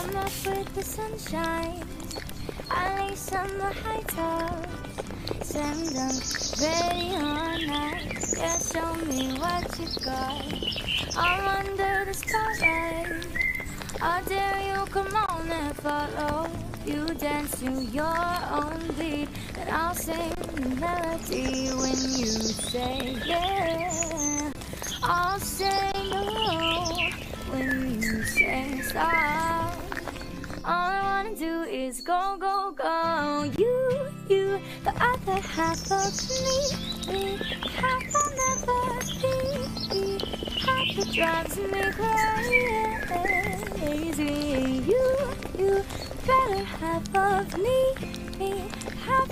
I'm up with the sunshine, I lace on the high tops, slam dunk, ready all night. Yeah, show me what you got. I'm under the spotlight, I dare you, come on and follow. You dance to your own beat, and I'll sing the melody when you say yeah. I'll say no when you say stop. All I wanna do is go, go, go. You, the other half of me, half I'll never be, half that drives me crazy. You, better half of me, half